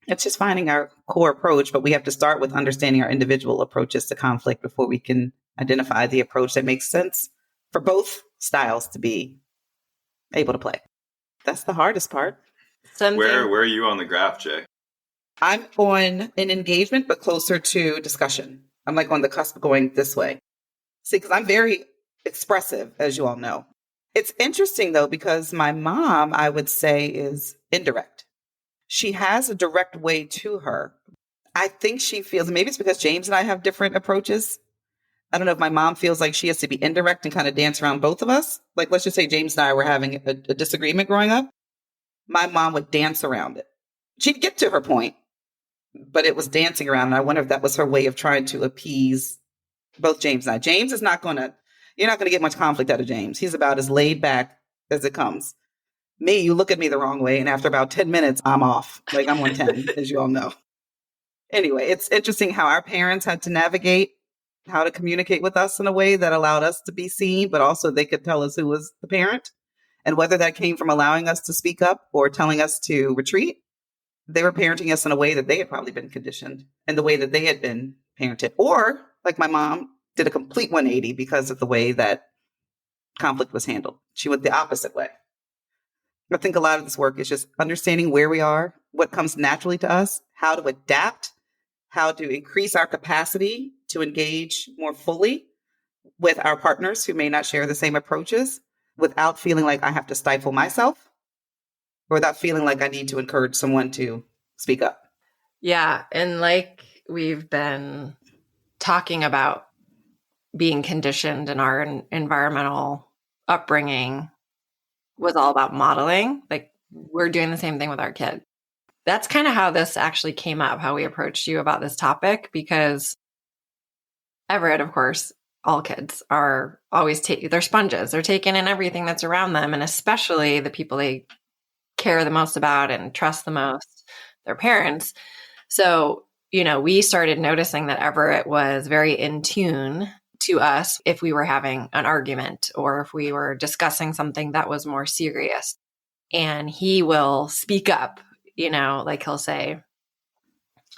it's just finding our core approach, but we have to start with understanding our individual approaches to conflict before we can identify the approach that makes sense for both styles to be able to play. That's the hardest part. Where are you on the graph, Jay? I'm on an engagement, but closer to discussion. I'm like on the cusp of going this way. See, because I'm very expressive, as you all know. It's interesting, though, because my mom, I would say, is indirect. She has a direct way to her. I think she feels, maybe it's because James and I have different approaches. I don't know if my mom feels like she has to be indirect and kind of dance around both of us. Like, let's just say James and I were having a disagreement growing up. My mom would dance around it. She'd get to her point, but it was dancing around. And I wonder if that was her way of trying to appease Both James and I. James is not going to, you're not going to get much conflict out of James. He's about as laid back as it comes. Me, you look at me the wrong way, and after about 10 minutes, I'm off. Like I'm on 10, as you all know. Anyway, it's interesting how our parents had to navigate how to communicate with us in a way that allowed us to be seen, but also they could tell us who was the parent. And whether that came from allowing us to speak up or telling us to retreat, they were parenting us in a way that they had probably been conditioned and the way that they had been parented. Or, like my mom, did a complete 180 because of the way that conflict was handled. She went the opposite way. I think a lot of this work is just understanding where we are, what comes naturally to us, how to adapt, how to increase our capacity to engage more fully with our partners who may not share the same approaches without feeling like I have to stifle myself or without feeling like I need to encourage someone to speak up. Yeah. And like we've been talking about being conditioned in our environmental upbringing was all about modeling. Like we're doing the same thing with our kids. That's kind of how this actually came up, how we approached you about this topic, because Everett, of course, all kids are always they're sponges. They're taking in everything that's around them, and especially the people they care the most about and trust the most, their parents. So, we started noticing that Everett was very in tune to us if we were having an argument or if we were discussing something that was more serious. And he will speak up, like he'll say,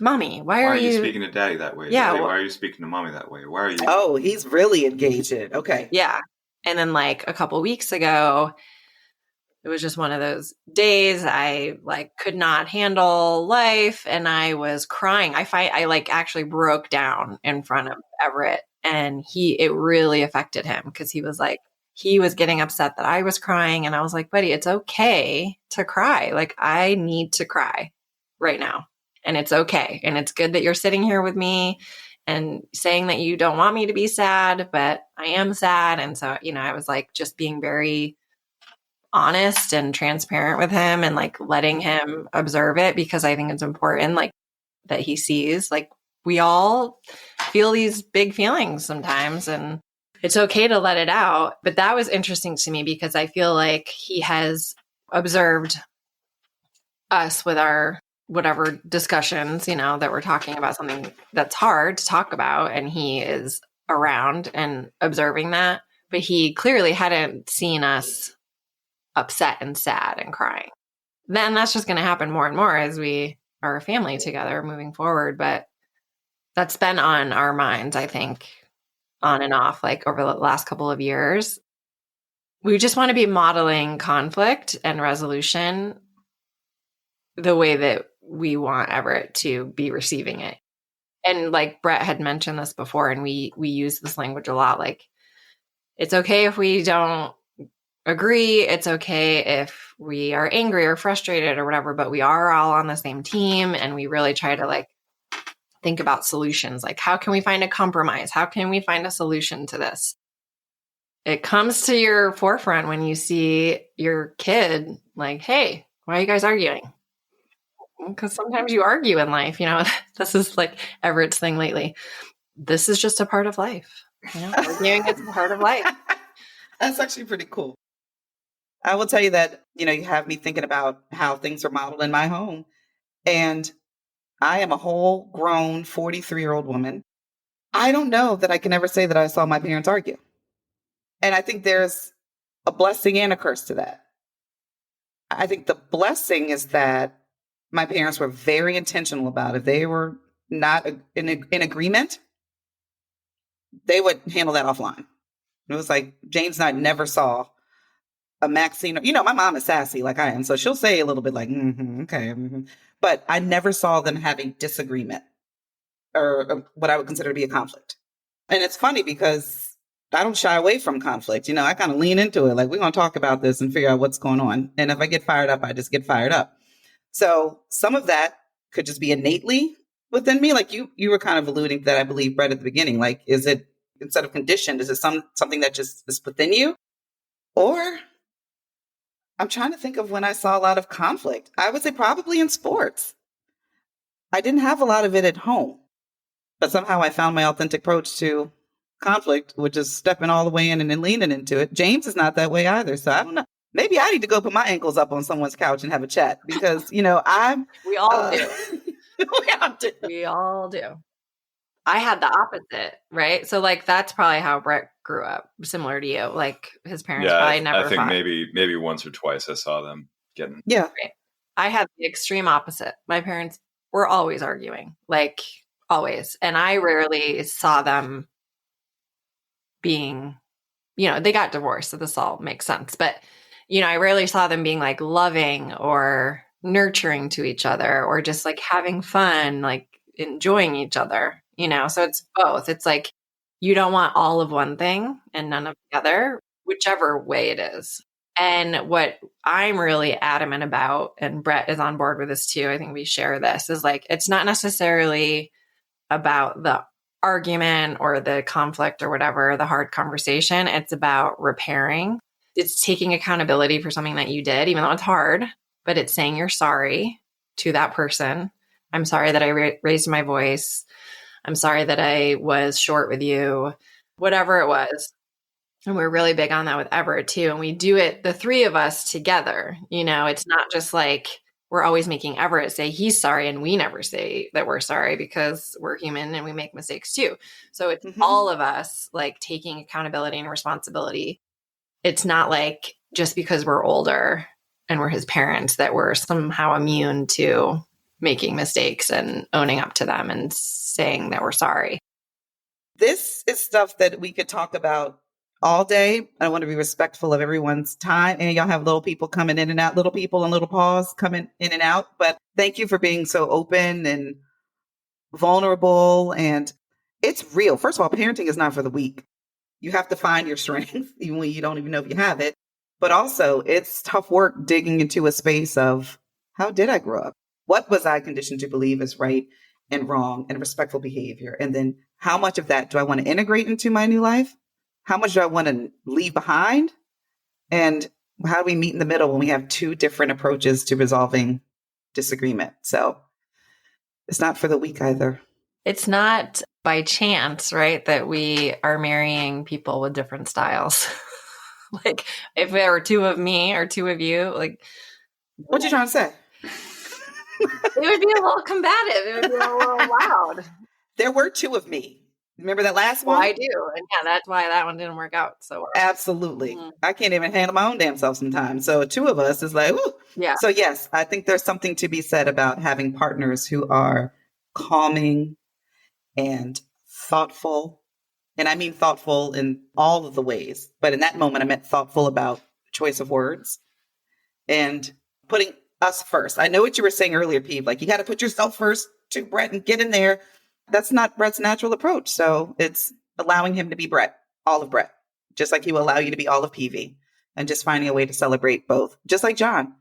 Mommy, why are you speaking to Daddy that way? Yeah. Daddy, why are you speaking to Mommy that way? Why are you? Oh, he's really engaged in it. Okay. Yeah. And then like a couple weeks ago, it was just one of those days I could not handle life and I was crying. I actually broke down in front of Everett, and it really affected him because he was getting upset that I was crying, and I was like, buddy, it's okay to cry. Like I need to cry right now, and it's okay. And it's good that you're sitting here with me and saying that you don't want me to be sad, but I am sad. And so, I was just being very honest and transparent with him and letting him observe it, because I think it's important that he sees we all feel these big feelings sometimes, and it's okay to let it out. But that was interesting to me because I feel like he has observed us with our whatever discussions, that we're talking about something that's hard to talk about, and he is around and observing that, but he clearly hadn't seen us upset and sad and crying. Then that's just going to happen more and more as we are a family together moving forward. But that's been on our minds, I think, on and off, over the last couple of years. We just want to be modeling conflict and resolution the way that we want Everett to be receiving it. And like Brett had mentioned this before, and we use this language a lot, it's okay if we don't agree. It's okay if we are angry or frustrated or whatever, but we are all on the same team, and we really try to think about solutions. How can we find a compromise? How can we find a solution to this? It comes to your forefront when you see your kid hey, why are you guys arguing? Because sometimes you argue in life, this is Everett's thing lately. This is just a part of life. Arguing is a part of life. That's actually pretty cool. I will tell you that, you have me thinking about how things are modeled in my home. And I am a whole grown 43-year-old woman. I don't know that I can ever say that I saw my parents argue. And I think there's a blessing and a curse to that. I think the blessing is that my parents were very intentional about it. They were not in agreement. They would handle that offline. It was James and I never saw a Maxine. My mom is sassy like I am, so she'll say a little bit okay. Mm-hmm. But I never saw them having disagreement or what I would consider to be a conflict. And it's funny because I don't shy away from conflict. I kind of lean into it. We're going to talk about this and figure out what's going on. And if I get fired up, I just get fired up. So some of that could just be innately within me. You were kind of alluding to that, I believe, Brett, at the beginning. Is it, instead of conditioned, is it something that just is within you? Or I'm trying to think of when I saw a lot of conflict. I would say probably in sports. I didn't have a lot of it at home, but somehow I found my authentic approach to conflict, which is stepping all the way in and then leaning into it. James is not that way either. So I don't know. Maybe I need to go put my ankles up on someone's couch and have a chat because, I'm. We all do. We all do. We all do. I had the opposite, right? So like that's probably how Brett grew up, similar to you. Like his parents probably never I think fought. maybe once or twice I saw them getting. Yeah. Right. I had the extreme opposite. My parents were always arguing, like always. And I rarely saw them being, they got divorced. So this all makes sense. But, I rarely saw them being like loving or nurturing to each other or just like having fun, like enjoying each other, So it's both. It's like you don't want all of one thing and none of the other, whichever way it is. And what I'm really adamant about, and Brett is on board with this too, I think we share this, is like, it's not necessarily about the argument or the conflict or whatever, the hard conversation. It's about repairing. It's taking accountability for something that you did, even though it's hard, but it's saying you're sorry to that person. I'm sorry that I raised my voice. I'm sorry that I was short with you, whatever it was. And we're really big on that with Everett too. And we do it, the three of us together. It's not just like we're always making Everett say he's sorry and we never say that we're sorry because we're human and we make mistakes too. So it's all of us like taking accountability and responsibility. It's not like just because we're older and we're his parents that we're somehow immune to making mistakes and owning up to them and saying that we're sorry. This is stuff that we could talk about all day. I want to be respectful of everyone's time. And y'all have little people coming in and out, little people and little paws coming in and out. But thank you for being so open and vulnerable. And it's real. First of all, parenting is not for the weak. You have to find your strength, even when you don't even know if you have it. But also, it's tough work digging into a space of how did I grow up? What was I conditioned to believe is right and wrong and respectful behavior? And then how much of that do I want to integrate into my new life? How much do I want to leave behind? And how do we meet in the middle when we have two different approaches to resolving disagreement? So it's not for the weak either. It's not by chance, right, that we are marrying people with different styles. Like if there were two of me or two of you, like. What you trying to say? It would be a little combative. It would be a little loud. There were two of me. Remember that last one? Well, I do. And yeah, that's why that one didn't work out so well. Absolutely. I can't even handle my own damn self sometimes. So two of us is like, ooh. Yeah. So yes, I think there's something to be said about having partners who are calming and thoughtful. And I mean thoughtful in all of the ways. But in that moment, I meant thoughtful about choice of words and putting us first. I know what you were saying earlier, Pete, like you got to put yourself first to Brett and get in there. That's not Brett's natural approach. So it's allowing him to be Brett, all of Brett, just like he will allow you to be all of PV and just finding a way to celebrate both. Just like John.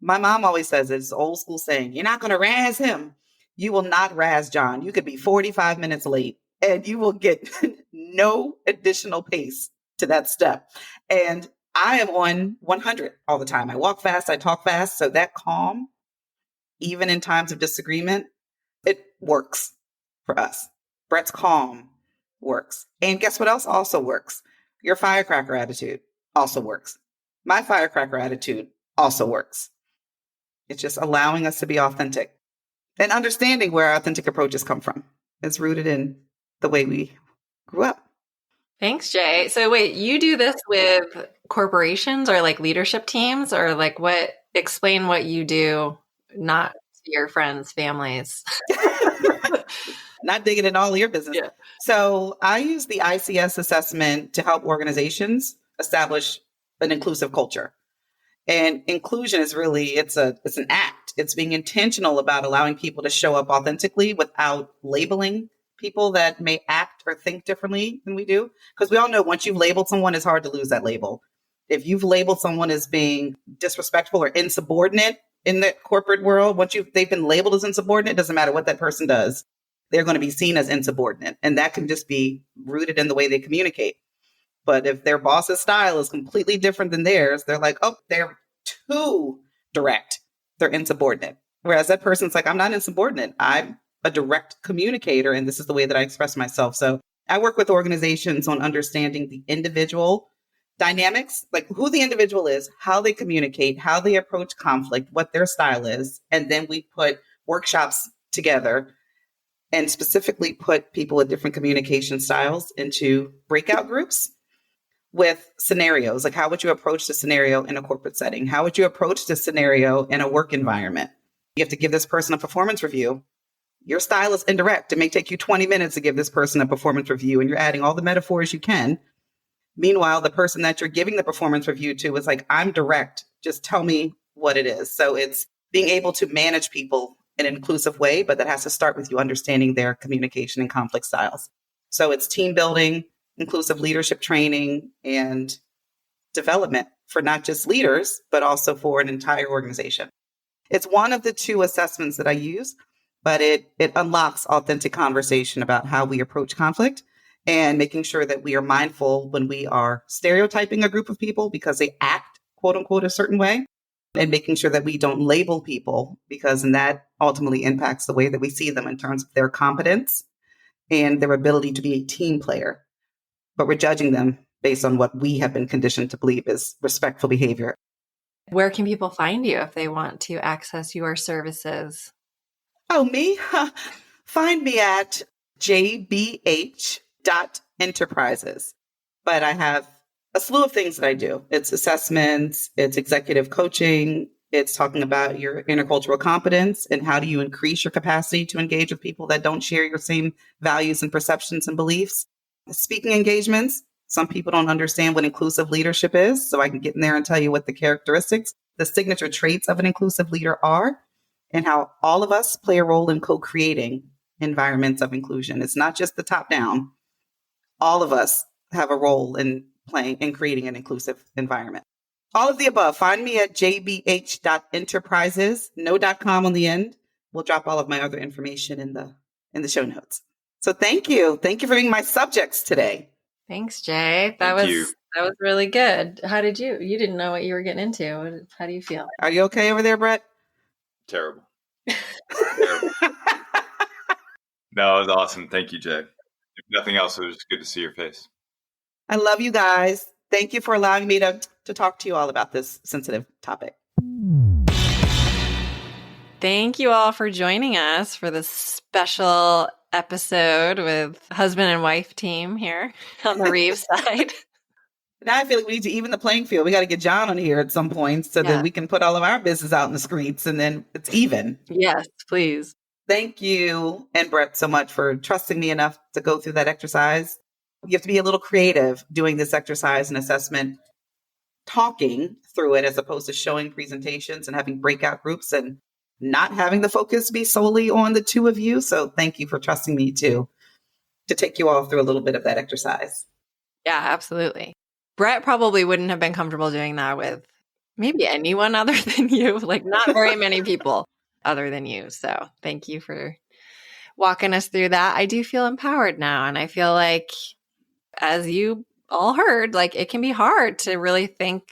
My mom always says it's old school saying, you're not going to razz him. You will not razz John. You could be 45 minutes late and you will get no additional pace to that step. And I am on 100 all the time. I walk fast. I talk fast. So that calm, even in times of disagreement, it works. For us, Brett's calm works. And guess what else also works? Your firecracker attitude also works. My firecracker attitude also works. It's just allowing us to be authentic and understanding where our authentic approaches come from. It's rooted in the way we grew up. Thanks, Jay. So wait, you do this with corporations or like leadership teams or like what? Explain what you do, not to your friends' families. Not digging in all of your business. Yeah. So I use the ICS assessment to help organizations establish an inclusive culture. And inclusion is really, it's an act. It's being intentional about allowing people to show up authentically without labeling people that may act or think differently than we do. Because we all know once you've labeled someone, it's hard to lose that label. If you've labeled someone as being disrespectful or insubordinate in the corporate world, once they've been labeled as insubordinate, it doesn't matter what that person does. They're going to be seen as insubordinate. And that can just be rooted in the way they communicate. But if their boss's style is completely different than theirs, they're like, oh, they're too direct. They're insubordinate. Whereas that person's like, I'm not insubordinate. I'm a direct communicator. And this is the way that I express myself. So I work with organizations on understanding the individual dynamics, like who the individual is, how they communicate, how they approach conflict, what their style is. And then we put workshops together and specifically put people with different communication styles into breakout groups with scenarios. Like, how would you approach the scenario in a corporate setting? How would you approach the scenario in a work environment? You have to give this person a performance review. Your style is indirect. It may take you 20 minutes to give this person a performance review, and you're adding all the metaphors you can. Meanwhile, the person that you're giving the performance review to is like, I'm direct. Just tell me what it is. So it's being able to manage people in an inclusive way, but that has to start with you understanding their communication and conflict styles. So it's team building, inclusive leadership training, and development for not just leaders, but also for an entire organization. It's one of the two assessments that I use, but it unlocks authentic conversation about how we approach conflict and making sure that we are mindful when we are stereotyping a group of people because they act, quote unquote, a certain way, and making sure that we don't label people, because then that ultimately impacts the way that we see them in terms of their competence and their ability to be a team player. But we're judging them based on what we have been conditioned to believe is respectful behavior. Where can people find you if they want to access your services? Oh, me? Find me at jbh.enterprises. But I have a slew of things that I do. It's assessments, it's executive coaching, it's talking about your intercultural competence and how do you increase your capacity to engage with people that don't share your same values and perceptions and beliefs. Speaking engagements, some people don't understand what inclusive leadership is, so I can get in there and tell you what the characteristics, the signature traits of an inclusive leader are, and how all of us play a role in co-creating environments of inclusion. It's not just the top down. All of us have a role in playing and creating an inclusive environment. All of the above. Find me at jbh.enterprises, no .com on the end. We'll drop all of my other information in the show notes. So thank you. Thank you for being my subjects today. Thanks, Jay. Thank you. That was really good. How did you didn't know what you were getting into. How do you feel? Are you okay over there, Brett? Terrible. Terrible. No, it was awesome. Thank you, Jay. If nothing else, it was just good to see your face. I love you guys. Thank you for allowing me to talk to you all about this sensitive topic. Thank you all for joining us for this special episode with husband and wife team here on the Reeves side. Now I feel like we need to even the playing field. We got to get John on here at some point so that we can put all of our business out in the streets and then it's even. Yes, please. Thank you and Brett so much for trusting me enough to go through that exercise. You have to be a little creative doing this exercise and assessment, talking through it as opposed to showing presentations and having breakout groups and not having the focus be solely on the two of you. So thank you for trusting me to take you all through a little bit of that exercise. Yeah, absolutely. Brett probably wouldn't have been comfortable doing that with maybe anyone other than you, like not very many people other than you. So thank you for walking us through that. I do feel empowered now. And I feel like, as you all heard, like it can be hard to really think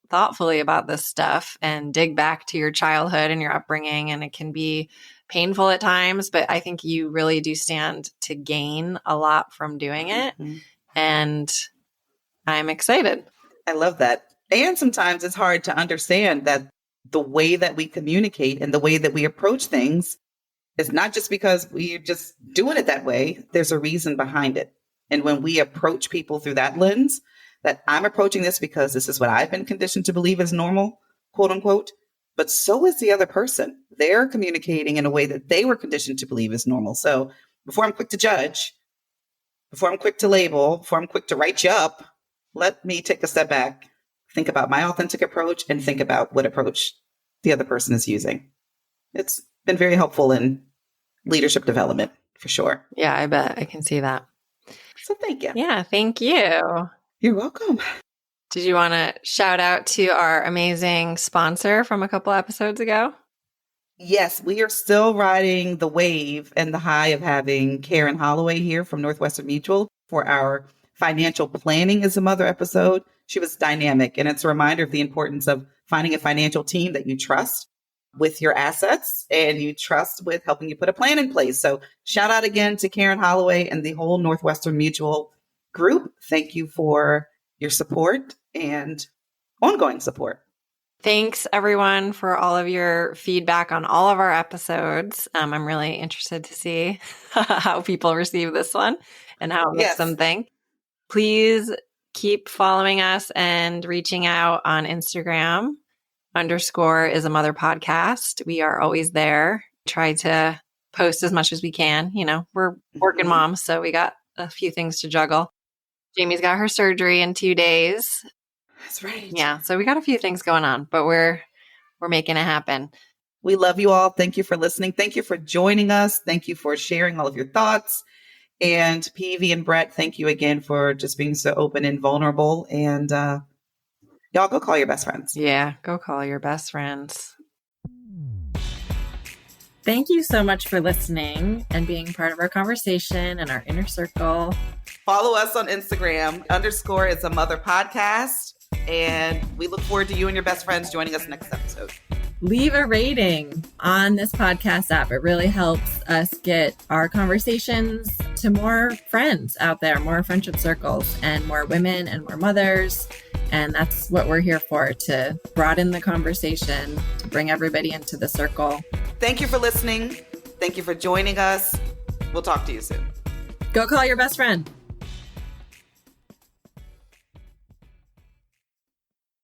thoughtfully about this stuff and dig back to your childhood and your upbringing. And it can be painful at times, but I think you really do stand to gain a lot from doing it. Mm-hmm. And I'm excited. I love that. And sometimes it's hard to understand that the way that we communicate and the way that we approach things is not just because we're just doing it that way. There's a reason behind it. And when we approach people through that lens, that I'm approaching this because this is what I've been conditioned to believe is normal, quote unquote, but so is the other person. They're communicating in a way that they were conditioned to believe is normal. So before I'm quick to judge, before I'm quick to label, before I'm quick to write you up, let me take a step back, think about my authentic approach and think about what approach the other person is using. It's been very helpful in leadership development for sure. Yeah, I bet. I can see that. So thank you. Yeah, thank you. You're welcome. Did you want to shout out to our amazing sponsor from a couple episodes ago? Yes, we are still riding the wave and the high of having Karen Holloway here from Northwestern Mutual for our Financial Planning is a Mother episode. She was dynamic, and it's a reminder of the importance of finding a financial team that you trust with your assets and you trust with helping you put a plan in place. So shout out again to Karen Holloway and the whole Northwestern Mutual group. Thank you for your support and ongoing support. Thanks, everyone, for all of your feedback on all of our episodes. I'm really interested to see how people receive this one and how it makes them think. Please keep following us and reaching out on Instagram. _is_a_mother_podcast. We are always there. Try to post as much as we can. You know, we're working moms, so we got a few things to juggle. Jamie's got her surgery in 2 days. That's right. Yeah, so we got a few things going on, but we're making it happen. We love you all. Thank you for listening. Thank you for joining us. Thank you for sharing all of your thoughts. And PV and Brett, thank you again for just being so open and vulnerable. And y'all go call your best friends. Yeah, go call your best friends. Thank you so much for listening and being part of our conversation and our inner circle. Follow us on Instagram, _is_a_mother_podcast. And we look forward to you and your best friends joining us next episode. Leave a rating on this podcast app. It really helps us get our conversations to more friends out there, more friendship circles, and more women and more mothers. And that's what we're here for, to broaden the conversation, to bring everybody into the circle. Thank you for listening. Thank you for joining us. We'll talk to you soon. Go call your best friend.